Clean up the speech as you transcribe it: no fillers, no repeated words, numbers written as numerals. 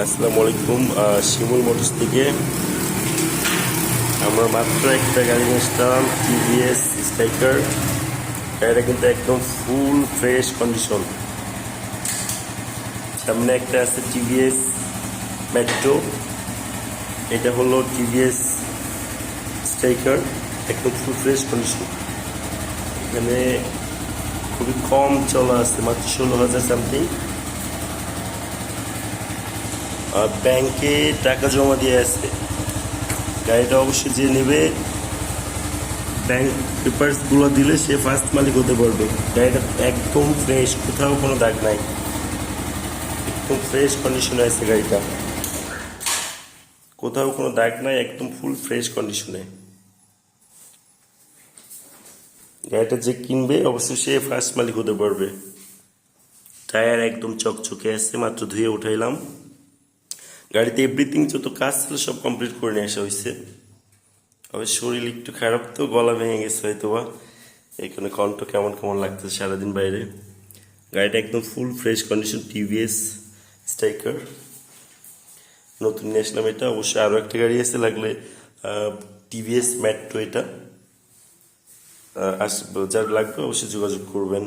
আসসালামু আলাইকুম। শিমুল মোটরস থেকে আমরা মাত্র একটা গাড়ি নিয়ে আসলাম, টিভিএস স্ট্রাইকার। গাড়িটা কিন্তু একদম ফুল ফ্রেশ কন্ডিশন। সামনে একটা আছে টিভিএস মেট্রো, এটা হলো টিভিএস স্ট্রাইকার, একদম ফুল ফ্রেশ কন্ডিশন। এখানে খুবই কম চলা আছে, মাত্র 16,000 সামথিং। ব্যাংকে টাকা জমা দিয়ে আছে। গাড়িটা অবশ্যই যে নেবে ব্যাংক পেপারসগুলো দিলে সে ফার্স্ট মালিক হতে পারবে। গাড়িটা একদম ফ্রেশ, কোথাও কোনো দাগ নাই, একদম ফ্রেশ কন্ডিশনে আছে গাড়িটা, কোথাও কোনো দাগ নাই, একদম ফুল ফ্রেশ কন্ডিশনে। গাড়িটা যে কিনবে অবশ্যই সে ফার্স্ট মালিক হতে পারবে। টায়ার একদম চকচকে আছে, মাত্র ধুয়ে উঠাইলাম। গাড়িতে এভরিথিং যত কাজ ছিল সব কমপ্লিট করে নিয়ে আসা হয়েছে। তবে শরীর একটু খারাপ, তো গলা ভেঙে গেছে হয়তো বা, এখানে কণ্ঠ কেমন কেমন লাগতেছে সারাদিন বাইরে। গাড়িটা একদম full fresh condition, TVS striker নতুন নিয়ে আসলাম। এটা অবশ্যই আরও একটা গাড়ি আছে, লাগলে টিভিএস মেট্রো, এটা যার লাগবে অবশ্যই যোগাযোগ করবেন।